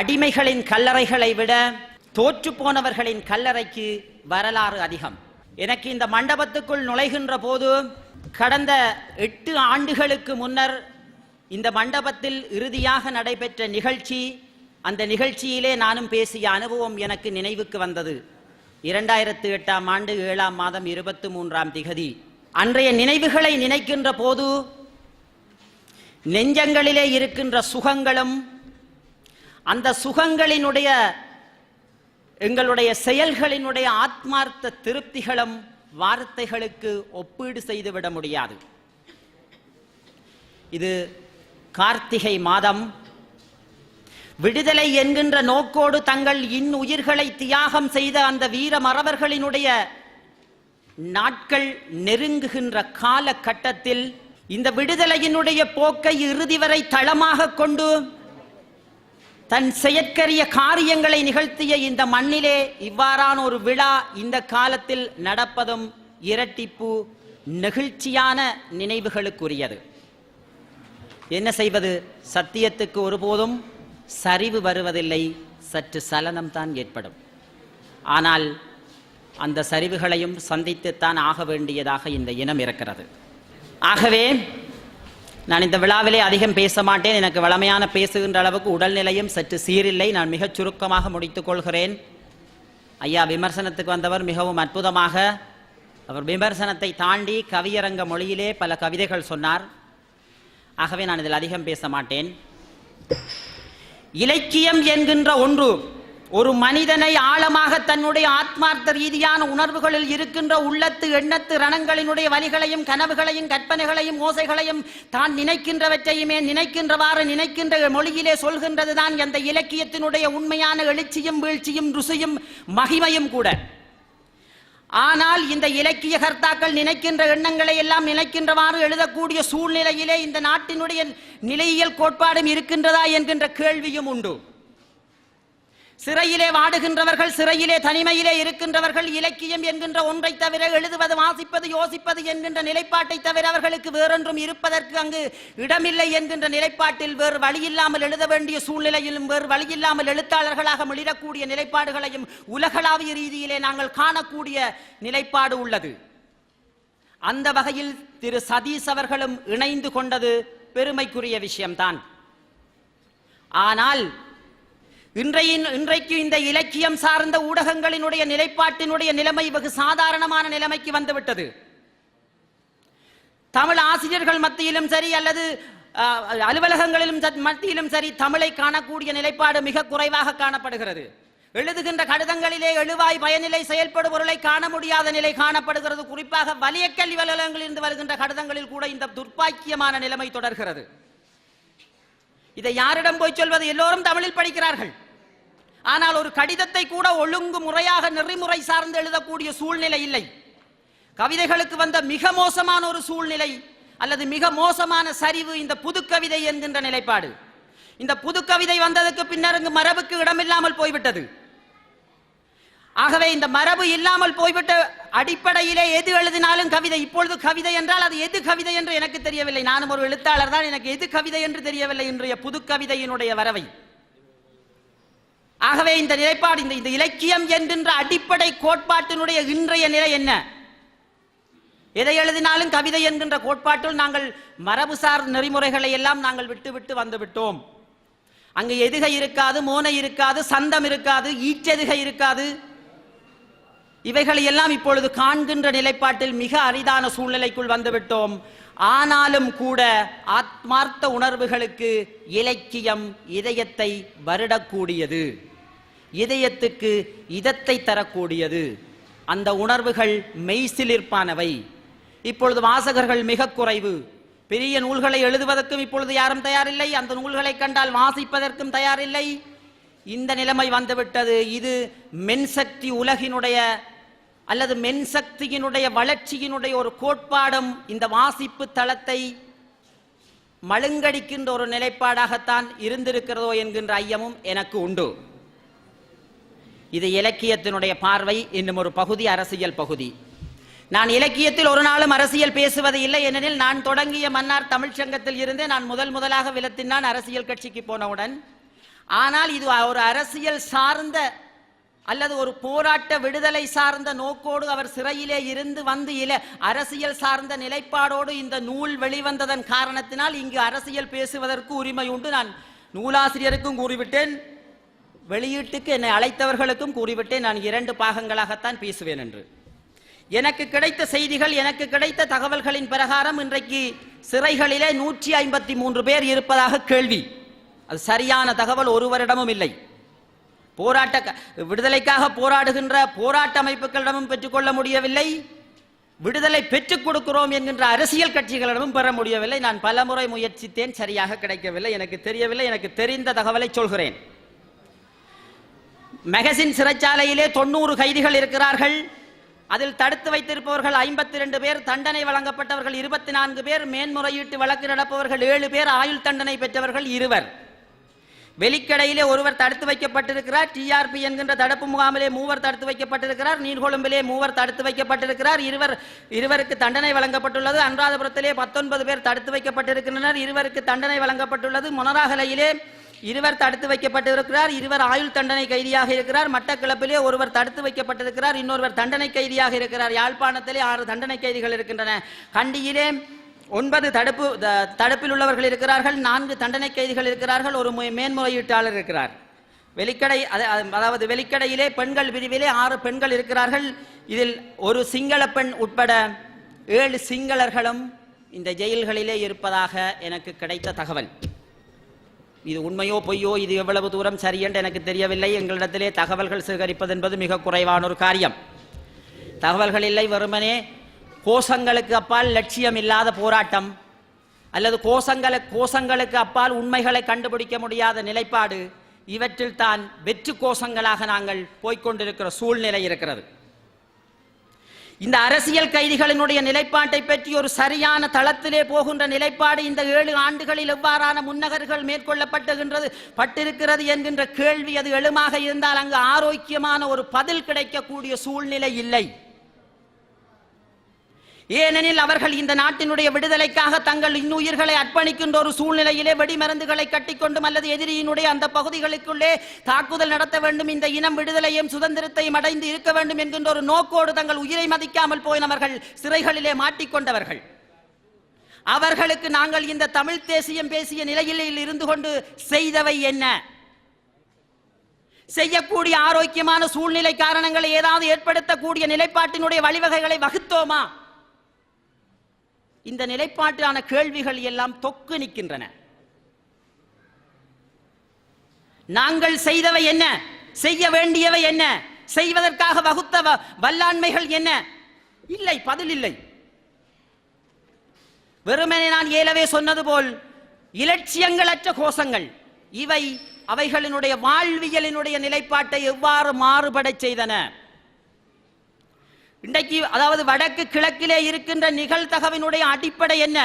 அடிமைகளின் கல்லறைகளை விட தோற்று போனவர்களின் கல்லறைக்கு வரலாறு அதிகம். எனக்கு இந்த மண்டபத்துக்குள் நுழைகின்ற போது கடந்த 8 ஆண்டுகளுக்கு முன்னர் இந்த மண்டபத்தில் இறுதியாக நடைபெற்ற நிகழ்ச்சி, அந்த நிகழ்ச்சியிலே நானும் பேசிய அனுபவம் எனக்கு நினைவுக்கு வந்தது. 2008ஆம் ஆண்டு 7ஆம் மாதம் 23ஆம் திகதி. அன்றைய நினைவுகளை நினைக்கின்ற போது நெஞ்சங்களிலே இருக்கின்ற சுகங்களும் அந்த சுகங்களினுடைய எங்களுடைய செயல்களினுடைய ஆத்மார்த்த திருப்திகளும் வார்த்தைகளுக்கு ஒப்பீடு செய்துவிட முடியாது. இது கார்த்திகை மாதம். விடுதலை என்கின்ற நோக்கோடு தங்கள் உயிர்களை தியாகம் செய்த அந்த வீர மறவர்களினுடைய நாட்கள் நெருங்குகின்ற காலகட்டத்தில் இந்த விடுதலையினுடைய போக்கை இறுதி வரை தளமாக கொண்டு தன் செயற்கரிய காரியங்களை நிகழ்த்திய இந்த மண்ணிலே இவ்வாறான ஒரு விழா இந்த காலத்தில் நடப்பதும் இரட்டிப்பு நெகிழ்ச்சியான நினைவுகளுக்குரியது. என்ன செய்வது? சத்தியத்துக்கு ஒருபோதும் சரிவு வருவதில்லை, சற்று சலனம்தான் ஏற்படும். ஆனால் அந்த சரிவுகளையும் சந்தித்துத்தான் ஆக வேண்டியதாக இந்த இனம் இருக்கிறது. ஆகவே நான் இந்த விழாவிலே அதிகம் பேச மாட்டேன். எனக்கு வளமையான பேசுகின்ற அளவுக்கு உடல்நிலையும் சற்று சீரில்லை. நான் மிகச் சுருக்கமாக முடித்துக் கொள்கிறேன். ஐயா விமர்சனத்துக்கு வந்தவர் மிகவும் அற்புதமாக அவர் விமர்சனத்தை தாண்டி கவியரங்க மொழியிலே பல கவிதைகள் சொன்னார். ஆகவே நான் இதில் அதிகம் பேச மாட்டேன். இலக்கியம் என்கின்ற ஒன்று ஒரு மனிதனை ஆழமாக தன்னுடைய ஆத்மார்த்த ரீதியான உணர்வுகளில் இருக்கின்ற உள்ளத்து எண்ணத்து ரணங்களினுடைய வலிகளையும் கனவுகளையும் கற்பனைகளையும் ஓசைகளையும் தான் நினைக்கின்றவற்றையுமே நினைக்கின்றவாறு நினைக்கின்ற மொழியிலே சொல்கின்றதுதான் அந்த இலக்கியத்தினுடைய உண்மையான எழுச்சியும் வீழ்ச்சியும் ருசியும் மகிமையும் கூட. ஆனால் இந்த இலக்கிய கர்த்தாக்கள் நினைக்கின்ற எண்ணங்களை எல்லாம் நினைக்கின்றவாறு எழுதக்கூடிய சூழ்நிலையிலே இந்த நாட்டினுடைய நிலையியல் கோட்பாடும் இருக்கின்றதா என்கின்ற கேள்வியும் உண்டு. சிறையிலே வாடுகின்றவர்கள், சிறையிலே தனிமையிலே இருக்கின்றவர்கள் இலக்கியம் என்கின்ற ஒன்றை தவிர எழுதுவது, வாசிப்பது, யோசிப்பது என்கின்ற நிலைப்பாட்டை தவிர அவர்களுக்கு வேறொன்றும் இருப்பதற்கு அங்கு இடமில்லை என்கின்ற நிலைப்பாட்டில் வேறு வழியில்லாமல் எழுத வேண்டிய சூழ்நிலையிலும் வேறு வழியில்லாமல் எழுத்தாளர்களாக மிளிரக்கூடிய நிலைப்பாடுகளையும் உலகளாவிய ரீதியிலே நாங்கள் காணக்கூடிய நிலைப்பாடு உள்ளது. அந்த வகையில் திரு சதீஷ் அவர்களும் இணைந்து கொண்டது பெருமைக்குரிய விஷயம்தான். ஆனால் இன்றைக்கு இந்த இலக்கியம் சார்ந்த ஊடகங்களினுடைய நிலைப்பாட்டினுடைய நிலைமை வெகு சாதாரணமான நிலைமைக்கு வந்துவிட்டது. தமிழ் ஆசிரியர்கள் மத்தியிலும் சரி அல்லது அலுவலகங்களிலும் மத்தியிலும் சரி தமிழை காணக்கூடிய நிலைப்பாடு மிக குறைவாக காணப்படுகிறது. எழுதுகின்ற கடிதங்களிலே எழுவாய் பயனிலை செயல்படுபொருளை காண முடியாத நிலை காணப்படுகிறது. குறிப்பாக வலிய கல்வி அலுவலகங்களிலிருந்து வருகின்ற கடிதங்களில் கூட இந்த துர்ப்பாக்கியமான நிலைமை தொடர்கிறது. இதை யாரிடம் போய் சொல்வது? எல்லோரும் தமிழில் படிக்கிறார்கள். ஆனால் ஒரு கடிதத்தை கூட ஒழுங்கு முறையாக நெறிமுறை சார்ந்து எழுதக்கூடிய சூழ்நிலை இல்லை. கவிதைகளுக்கு வந்த மிக மோசமான ஒரு சூழ்நிலை அல்லது மிக மோசமான சரிவு இந்த புதுக்கவிதை என்கின்ற நிலைப்பாடு. இந்த புதுக்கவிதை வந்ததுக்கு பின்னர் இங்கு மரபுக்கு இடமில்லாமல் போய்விட்டது. ஆகவே இந்த மரபு இல்லாமல் போய்விட்ட அடிப்படையிலே எது எழுதினாலும் கவிதை. இப்பொழுது கவிதை என்றால் அது எது கவிதை என்று எனக்கு தெரியவில்லை. நானும் ஒரு எழுத்தாளர் தான், எனக்கு எது கவிதை என்று தெரியவில்லை இன்றைய புதுக்கவிதையினுடைய வரவை. ஆகவே இந்த நிலைப்பாடு, இந்த இலக்கியம் என்கின்ற அடிப்படை கோட்பாட்டினுடைய இன்றைய நிலை என்ன? எதை எழுதினாலும் கவிதை என்கின்ற கோட்பாட்டில் நாங்கள் மரபுசார் நெறிமுறைகளை எல்லாம் நாங்கள் விட்டு வந்துவிட்டோம். அங்கு எதுகை இருக்காது, மோனை இருக்காது, சந்தம் இருக்காது, ஈச்செதுகை இருக்காது. இவைகளை எல்லாம் இப்பொழுது காண்கின்ற நிலைப்பாட்டில் மிக அரிதான சூழ்நிலைக்குள் வந்துவிட்டோம். ஆனாலும் கூட ஆத்மார்த்த உணர்வுகளுக்கு இலக்கியம் இதயத்தை வருடக்கூடியது, இதயத்துக்கு இதத்தை தரக்கூடியது. அந்த உணர்வுகள் மெய்சிலிர்ப்பானவை. இப்பொழுது வாசகர்கள் மிக குறைவு. பெரிய நூல்களை எழுதுவதற்கும் இப்பொழுது யாரும் தயாரில்லை. அந்த நூல்களை கண்டால் வாசிப்பதற்கும் தயாரில்லை. இந்த நிலைமை வந்துவிட்டது. இது மென்சக்தி உலகினுடைய அல்லது மென்சக்தியினுடைய வளர்ச்சியினுடைய ஒரு கோட்பாடும் இந்த வாசிப்பு தளத்தை மழுங்கடிக்கின்ற ஒரு நிலைப்பாடாகத்தான் இருந்திருக்கிறதோ என்கின்ற ஐயமும் எனக்கு உண்டு. இது இலக்கியத்தினுடைய பார்வை. இன்னும் ஒரு பகுதி அரசியல் பகுதி. நான் இலக்கியத்தில் ஒரு நாளும் அரசியல் பேசுவது இல்லை. ஏனெனில் நான் தொடங்கிய மன்னார் தமிழ்ச்சங்கத்தில் இருந்து நான் முதலாக விலத்தினான் அரசியல் கட்சிக்கு போனவுடன் ஆனால் இது ஒரு அரசியல் சார்ந்த அல்லது ஒரு போராட்ட விடுதலை சார்ந்த நோக்கோடு அவர் சிறையிலே இருந்து வந்து அரசியல் சார்ந்த நிலைப்பாடோடு இந்த நூல் வெளிவந்ததன் காரணத்தினால் இங்கு அரசியல் பேசுவதற்கு உரிமை உண்டு. நான் நூலாசிரியருக்கும் கூறிவிட்டேன், வெளியீட்டுக்கு என்னை அழைத்தவர்களுக்கும் கூறிவிட்டேன், நான் 2 பாகங்களாகத்தான் பேசுவேன் என்று. எனக்கு கிடைத்த செய்திகள், எனக்கு கிடைத்த தகவல்களின் பிரகாரம் இன்றைக்கு சிறைகளிலே 153 பேர் இருப்பதாக கேள்வி. அது சரியான தகவல் ஒருவரிடமும் இல்லை. விடுதலைக்காக போராடுகின்ற போராட்ட அமைப்புகளிடமும் பெற்றுக்கொள்ள முடியவில்லை, விடுதலை பெற்றுக் கொடுக்கிறோம் என்கின்ற அரசியல் கட்சிகளிடமும் பெற முடியவில்லை. நான் பலமுறை முயற்சித்தேன், சரியாக கிடைக்கவில்லை. எனக்கு தெரியவில்லை, எனக்கு தெரிந்த தகவலை சொல்கிறேன். மெகசின் சிறைச்சாலையிலே 90 கைதிகள் இருக்கிறார்கள். அதில் தடுத்து வைத்திருப்பவர்கள் 52 பேர், தண்டனை வழங்கப்பட்டவர்கள் 24 பேர், மேன்முறையீட்டு வழக்கு நடப்பவர்கள் 7 பேர், ஆயுள் தண்டனை பெற்றவர்கள் 2. வெலிக்கடையிலே ஒருவர் தடுத்து வைக்கப்பட்டிருக்கிறார். டிஆர்பி என்கின்ற தடுப்பு முகாமிலே 3 தடுத்து வைக்கப்பட்டிருக்கிறார். நீர்கொழும்பிலே 3 தடுத்து வைக்கப்பட்டிருக்கிறார். இருவருக்கு தண்டனை வழங்கப்பட்டுள்ளது. அனுராதபுரத்திலே 19 பேர் தடுத்து வைக்கப்பட்டிருக்கின்றனர். 2 தண்டனை வழங்கப்பட்டுள்ளது. மொனராகலையிலே 2 தடுத்து வைக்கப்பட்டிருக்கிறார். 2 ஆயுள் தண்டனை கைதியாக இருக்கிறார். மட்டக்களப்பிலே ஒருவர் தடுத்து வைக்கப்பட்டிருக்கிறார். இன்னொருவர் தண்டனை கைதியாக இருக்கிறார். யாழ்ப்பாணத்திலே 6 தண்டனை கைதிகள் இருக்கின்றன. கண்டியிலே 9 தடுப்பில் உள்ளவர்கள் இருக்கிறார்கள். 4 தண்டனை கைதிகள் இருக்கிறார்கள். ஒரு மேன்முறையீட்டாளர் இருக்கிறார். வெலிக்கடையிலே பெண்கள் பிரிவிலே 6 பெண்கள் இருக்கிறார்கள். இதில் ஒரு சிங்கள பெண் உட்பட 7 சிங்களர்களும் இந்த ஜெயில்களிலே இருப்பதாக எனக்கு கிடைத்த தகவல். இது உண்மையோ பொய்யோ, இது எவ்வளவு தூரம் சரியென்று எனக்கு தெரியவில்லை. எங்களிடத்திலே தகவல்கள் சேகரிப்பது என்பது மிக குறைவான ஒரு காரியம். தகவல்கள் இல்லை, வெறுமனே கோஷங்களுக்கு அப்பால் லட்சியம் இல்லாத போராட்டம் அல்லது கோஷங்களுக்கு அப்பால் உண்மைகளை கண்டுபிடிக்க முடியாத நிலைப்பாடு, இவற்றில் தான் வெற்று கோஷங்களாக நாங்கள் போய்கொண்டிருக்கிற சூழ்நிலை இருக்கிறது. இந்த அரசியல் கைதிகளினுடைய நிலைப்பாட்டை பற்றி ஒரு சரியான தளத்திலே போகின்ற நிலைப்பாடு இந்த 7 ஆண்டுகளில் எவ்வாறான முன்னகர்கள் மேற்கொள்ளப்பட்டிருக்கிறது என்கின்ற கேள்வி அது எழுமாக இருந்தால் அங்கு ஆரோக்கியமான ஒரு பதில் கிடைக்கக்கூடிய சூழ்நிலை இல்லை. ஏனெனில் அவர்கள் இந்த நாட்டினுடைய விடுதலைக்காக தங்கள் இன்னுயிர்களை அர்ப்பணிக்கின்ற ஒரு சூழ்நிலையிலே வெடிமருந்துகளை கட்டிக்கொண்டும் அல்லது எதிரியினுடைய அந்த பகுதிகளுக்குள்ளே தாக்குதல் நடத்த வேண்டும், இந்த இனம் விடுதலையும் சுதந்திரத்தையும் அடைந்து இருக்க வேண்டும் என்கின்ற ஒரு நோக்கோடு தங்கள் உயிரை மதிக்காமல் போயினவர்கள் சிறைகளிலே மாட்டிக்கொண்டவர்கள். அவர்களுக்கு நாங்கள் இந்த தமிழ் தேசியம் பேசிய நிலையில் இருந்து கொண்டு செய்தவை என்ன? செய்யக்கூடிய ஆரோக்கியமான சூழ்நிலை காரணங்களை ஏதாவது ஏற்படுத்தக்கூடிய நிலைப்பாட்டினுடைய வழிவகைகளை வகுத்தோமா? இந்த நிலைப்பாட்டான கேள்விகள் எல்லாம் தொக்கு நிற்கின்றன. நாங்கள் செய்தவை என்ன? செய்ய வேண்டியவை என்ன? செய்வதற்காக வகுத்த வல்லாண்மைகள் என்ன? இல்லை, பதில் இல்லை. வெறுமனே நான் ஏலவே சொன்னது போல் இலட்சியங்களற்ற கோஷங்கள் இவை அவைகளினுடைய வாழ்வியலினுடைய நிலைப்பாட்டை எவ்வாறு மாறுபட செய்தன? இன்றைக்கு அதாவது வடக்கு கிழக்கிலே இருக்கின்ற நிகழ்தகவினுடைய அடிப்படை என்ன?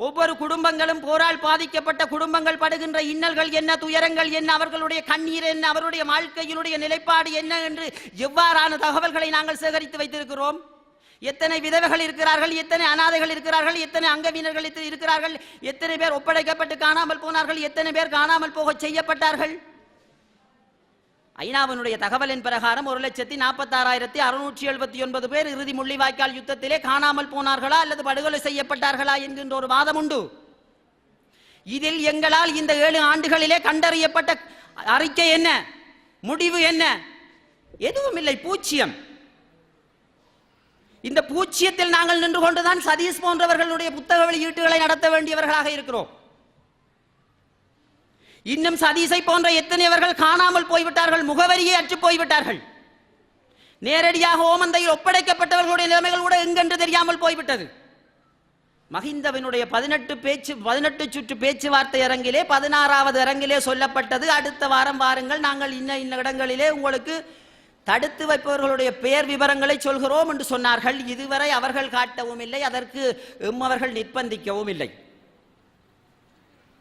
ஒவ்வொரு குடும்பங்களும் போரால் பாதிக்கப்பட்ட குடும்பங்கள் படுகின்ற இன்னல்கள் என்ன, துயரங்கள் என்ன, அவர்களுடைய கண்ணீர் என்ன, அவருடைய வாழ்க்கையினுடைய நிலைப்பாடு என்ன என்று எவ்வாறான தகவல்களை நாங்கள் சேகரித்து வைத்திருக்கிறோம்? எத்தனை விதவைகள் இருக்கிறார்கள், எத்தனை அனாதைகள் இருக்கிறார்கள், எத்தனை அங்கவீனர்கள் இருக்கிறார்கள், எத்தனை பேர் ஒப்படைக்கப்பட்டு காணாமல் போனார்கள், எத்தனை பேர் காணாமல் போக செய்யப்பட்டார்கள்? ஐநாவினுடைய தகவலின் பிரகாரம் 1,46,679 பேர் இறுதி முள்ளிவாய்க்கால் யுத்தத்திலே காணாமல் போனார்களா அல்லது படுகொலை செய்யப்பட்டார்களா என்கின்ற ஒரு வாதம் உண்டு. இதில் எங்களால் இந்த 7 ஆண்டுகளிலே கண்டறியப்பட்ட அறிக்கை என்ன, முடிவு என்ன? எதுவும் இல்லை, பூச்சியம். இந்த பூச்சியத்தில் நாங்கள் நின்று கொண்டுதான் சதீஷ் போன்றவர்களுடைய புத்தக வெளியீட்டுகளை நடத்த வேண்டியவர்களாக இருக்கிறோம். இன்னும் சதீஷை போன்ற எத்தனையவர்கள் காணாமல் போய்விட்டார்கள், முகவரியே அற்று போய்விட்டார்கள். நேரடியாக ஓமந்தையில் ஒப்படைக்கப்பட்டவர்களுடைய நிலைமைகள் கூட எங்கென்று தெரியாமல் போய்விட்டது. மஹிந்தவினுடைய 18 சுற்று பேச்சுவார்த்தை அரங்கிலே 16வது அரங்கிலே சொல்லப்பட்டது, அடுத்த வாரம் வாருங்கள், நாங்கள் இன்ன இடங்களிலே உங்களுக்கு தடுத்து வைப்பவர்களுடைய பெயர் விவரங்களை சொல்கிறோம் என்று சொன்னார்கள். இதுவரை அவர்கள் காட்டவும் இல்லை, அதற்கு அவர்கள் நிர்பந்திக்கவும் இல்லை.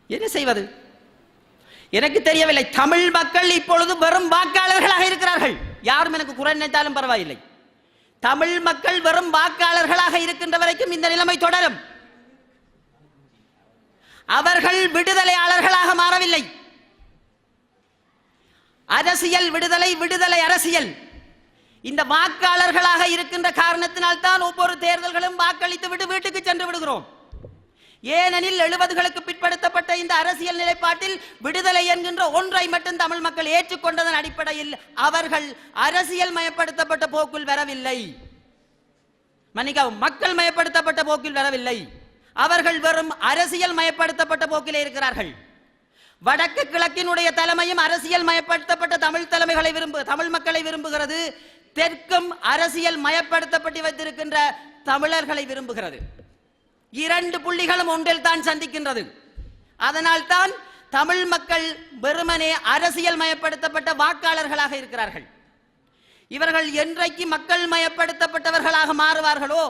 என்ன செய்வது எனக்கு தெரியவில்லை. தமிழ் மக்கள் இப்பொழுது வெறும் வாக்காளர்களாக இருக்கிறார்கள். யாரும் எனக்கு குறை நினைத்தாலும் பரவாயில்லை. தமிழ் மக்கள் வெறும் வாக்காளர்களாக இருக்கின்ற வரைக்கும் இந்த நிலைமை தொடரும். அவர்கள் விடுதலையாளர்களாக மாறவில்லை. அரசியல் விடுதலை, விடுதலை அரசியல். இந்த வாக்காளர்களாக இருக்கின்ற காரணத்தினால் தான் ஒவ்வொரு தேர்தல்களும் வாக்களித்து விட்டு வீட்டுக்கு சென்று விடுகிறோம். ஏனெனில் 70களுக்கு பிற்படுத்தப்பட்ட இந்த அரசியல் நிலைப்பாட்டில் விடுதலை என்கின்ற ஒன்றை மட்டும் தமிழ் மக்கள் ஏற்றுக்கொண்டதன் அடிப்படையில் அவர்கள் அரசியல் மயப்படுத்தப்பட்ட போக்கில் வரவில்லை. மன்னிக்கவும், மக்கள் மயப்படுத்தப்பட்ட போக்கில் வரவில்லை. அவர்கள் வெறும் அரசியல் மயப்படுத்தப்பட்ட போக்கிலே இருக்கிறார்கள். வடக்கு கிழக்கினுடைய தலைமையும் அரசியல் மயப்படுத்தப்பட்ட தமிழ் மக்களை விரும்புகிறது. தெற்கும் அரசியல் மயப்படுத்தப்பட்டு வைத்திருக்கின்ற தமிழர்களை விரும்புகிறது. இரண்டு புள்ளிகளும் ஒன்றில் தான் சந்திக்கின்றது. அதனால் தான் தமிழ் மக்கள் வெறுமனே அரசியல் மயப்படுத்தப்பட்ட வாக்காளர்களாக இருக்கிறார்கள். இவர்கள் என்றைக்கு மக்கள் மயப்படுத்தப்பட்டவர்களாக மாறுவார்களோ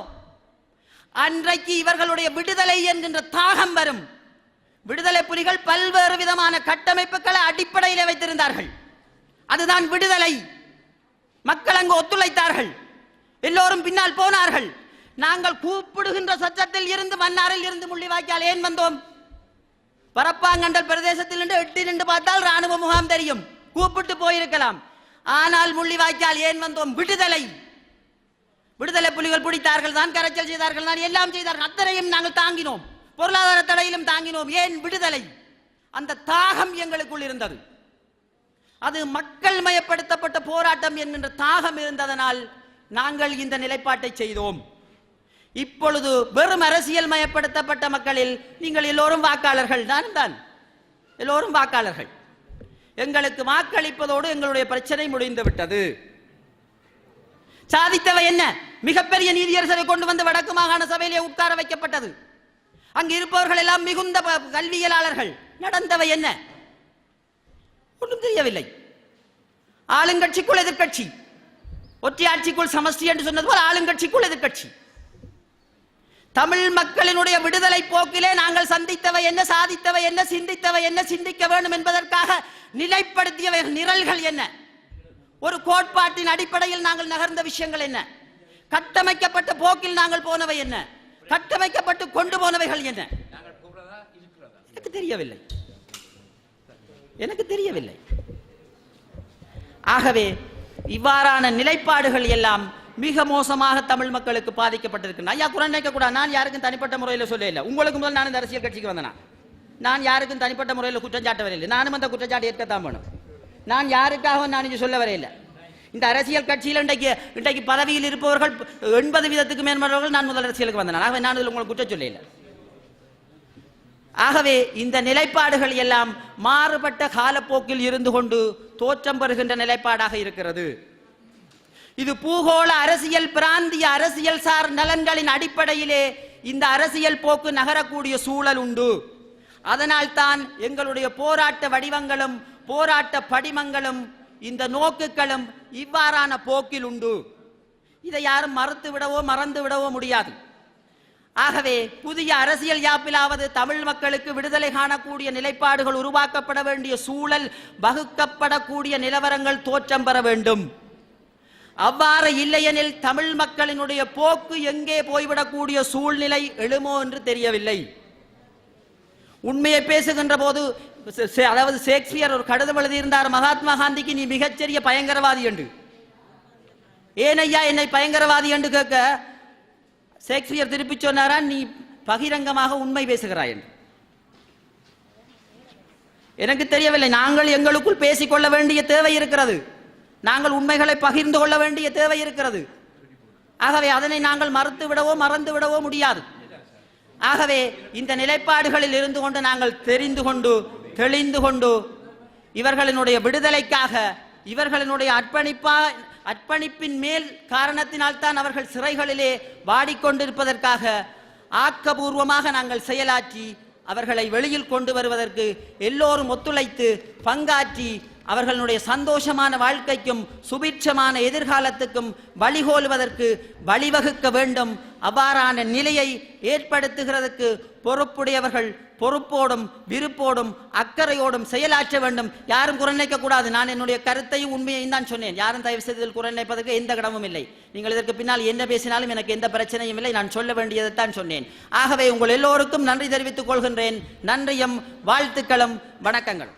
அன்றைக்கு இவர்களுடைய விடுதலை என்கின்ற தாகம் வரும். விடுதலை புலிகள் பல்வேறு விதமான கட்டமைப்புகளை அடிப்படையில் வைத்திருந்தார்கள். அதுதான் விடுதலை. மக்கள் அங்கு ஒத்துழைத்தார்கள். எல்லோரும் பின்னால் போனார்கள். நாங்கள் கூப்பிடுகின்ற சச்சத்தில் இருந்து மன்னாரில் இருந்து முள்ளிவாய்க்கால் ஏன் வந்தோம்? பரப்பாங்கண்டல் பிரதேசத்தில் நின்று பார்த்தால் ராணுவ முகாம் தெரியும், கூப்பிட்டு போயிருக்கலாம். ஆனால் முள்ளிவாய்க்கால் ஏன் வந்தோம்? விடுதலை. விடுதலை புலிகள் பிடித்தார்கள் தான், கரைச்சல் செய்தார்கள் தான், எல்லாம் செய்தார்கள். அத்தனையும் நாங்கள் தாங்கினோம், பொருளாதார தடையிலும் தாங்கினோம். ஏன்? விடுதலை. அந்த தாகம் எங்களுக்குள் இருந்தது. அது மக்கள் மயப்படுத்தப்பட்ட போராட்டம் என்கின்ற தாகம் இருந்ததனால் நாங்கள் இந்த நிலைப்பாட்டை செய்தோம். இப்பொழுது வெறும் அரசியல் மயப்படுத்தப்பட்ட மக்களில் நீங்கள் எல்லோரும் வாக்காளர்கள் தான், எல்லோரும் வாக்காளர்கள். எங்களுக்கு வாக்களிப்பதோடு எங்களுடைய பிரச்சனை முடிந்து விட்டது. சாதித்தவை என்ன? மிகப்பெரிய நீதியரசரை கொண்டு வந்து வடக்கு மாகாண சபையிலே உட்கார வைக்கப்பட்டது. அங்கு இருப்பவர்கள் எல்லாம் மிகுந்த கல்வியலாளர்கள். நடந்தவை என்ன? ஒன்றும் தெரியவில்லை. ஆளுங்கட்சிக்குள் எதிர்கட்சி, ஒற்றையாட்சிக்குள் சமஷ்டி என்று சொன்னது போல் ஆளுங்கட்சிக்குள் எதிர்கட்சி. தமிழ் மக்களினுடைய விடுதலை போக்கிலே நாங்கள் சந்தித்தவை என்ன, சாதித்தவை என்ன, சிந்தித்தவை என்ன, சிந்திக்க வேண்டும் என்பதற்காக நிலைப்படுத்தியவை நிரல்கள் என்ன, ஒரு கோட்பாட்டின் அடிப்படையில் நாங்கள் நகர்ந்த விஷயங்கள் என்ன, கட்டமைக்கப்பட்ட போக்கில் நாங்கள் போனவை என்ன, கட்டமைக்கப்பட்டு கொண்டு போனவைகள் என்ன, எனக்கு தெரியவில்லை, எனக்கு தெரியவில்லை. ஆகவே இவ்வாறான நிலைப்பாடுகள் எல்லாம் மிக மோசமாக தமிழ் மக்களுக்கு பாதிக்கப்பட்டிருக்கின்றன. ஐயா குரல் நினைக்கக்கூடாது. நான் யாருக்கும் தனிப்பட்ட முறையில் சொல்ல இல்லை. உங்களுக்கு முதல் நான் இந்த அரசியல் கட்சிக்கு வந்தேன். நான் யாருக்கும் தனிப்பட்ட முறையில் குற்றச்சாட்ட வரையில்லை. நானும் அந்த குற்றச்சாட்டு ஏற்கத்தான் வேணும். நான் யாருக்காகவும் நான் இங்கே சொல்ல வரையில்லை. இந்த அரசியல் கட்சியில் இன்றைக்கு பதவியில் இருப்பவர்கள் 80% மேற்பட்டவர்கள் நான் முதல் அரசியலுக்கு வந்தேன். ஆகவே நான் இதில் உங்களுக்கு குற்றம் சொல்ல இல்லை. ஆகவே இந்த நிலைப்பாடுகள் எல்லாம் மாறுபட்ட காலப்போக்கில் இருந்து கொண்டு தோற்றம் பெறுகின்ற நிலைப்பாடாக இருக்கிறது. இது பூகோள அரசியல், பிராந்திய அரசியல் சார் நலன்களின் அடிப்படையிலே இந்த அரசியல் போக்கு நகரக்கூடிய சூழல் உண்டு. அதனால் தான் எங்களுடைய போராட்ட வடிவங்களும் போராட்ட படிமங்களும் இந்த நோக்குகளும் இவ்வாறான போக்கில் உண்டு. இதை யாரும் மறுத்து விடவோ மறந்து விடவோ முடியாது. ஆகவே புதிய அரசியல் யாப்பிலாவது தமிழ் மக்களுக்கு விடுதலை காணக்கூடிய நிலைப்பாடுகள் உருவாக்கப்பட வேண்டிய சூழல், வகுக்கப்படக்கூடிய நிலவரங்கள் தோற்றம் பெற வேண்டும். அவ்வாறு இல்லையெனில் தமிழ் மக்களினுடைய போக்கு எங்கே போய்விடக்கூடிய சூழ்நிலை எழுமோ என்று தெரியவில்லை. உண்மையை பேசுகின்ற போது, அதாவது ஷேக்ஸ்பியர் ஒரு கடிதம் எழுதியிருந்தார் மகாத்மா காந்திக்கு, நீ மிகச்சிறிய பயங்கரவாதி என்று. ஏனையா என்னை பயங்கரவாதி என்று கேட்க ஷேக்ஸ்பியர் திருப்பி சொன்னாரா, நீ பகிரங்கமாக உண்மை பேசுகிறாய் என்று. எனக்கு தெரியவில்லை. நாங்கள் எங்களுக்குள் பேசிக்கொள்ள வேண்டிய தேவை இருக்கிறது. நாங்கள் உண்மைகளை பகிர்ந்து கொள்ள வேண்டிய தேவை இருக்கிறது. ஆகவே அதனை நாங்கள் மறுத்து விடவோ மறந்து விடவோ முடியாது. ஆகவே இந்த நிலைப்பாடுகளில் இருந்து கொண்டு நாங்கள் தெரிந்து கொண்டு தெளிந்து கொண்டு இவர்களினுடைய விடுதலைக்காக, இவர்களினுடைய அர்ப்பணிப்பின் மேல் காரணத்தினால் தான் அவர்கள் சிறைகளிலே வாடிக்கொண்டிருப்பதற்காக ஆக்கபூர்வமாக நாங்கள் செயலாற்றி அவர்களை வெளியில் கொண்டு வருவதற்கு எல்லோரும் ஒத்துழைத்து பங்காற்றி அவர்களுடைய சந்தோஷமான வாழ்க்கைக்கும் சுபிட்சமான எதிர்காலத்துக்கும் வழிகோலுவதற்கு வழிவகுக்க வேண்டும். அவ்வாறான நிலையை ஏற்படுத்துகிறதுக்கு பொறுப்புடையவர்கள் பொறுப்போடும் விருப்போடும் அக்கறையோடும் செயலாற்ற வேண்டும். யாரும் குரல் நினைக்கக்கூடாது. நான் என்னுடைய கருத்தையும் உண்மையையும் தான் சொன்னேன். யாரும் தயவு செய்து குரல் நினைப்பதற்கு எந்த கடமும் இல்லை. நீங்கள் இதற்கு பின்னால் என்ன பேசினாலும் எனக்கு எந்த பிரச்சனையும் இல்லை. நான் சொல்ல வேண்டியதை தான் சொன்னேன். ஆகவே உங்கள் எல்லோருக்கும் நன்றி தெரிவித்துக் கொள்கின்றேன். நன்றியும் வாழ்த்துக்களும் வணக்கங்களும்.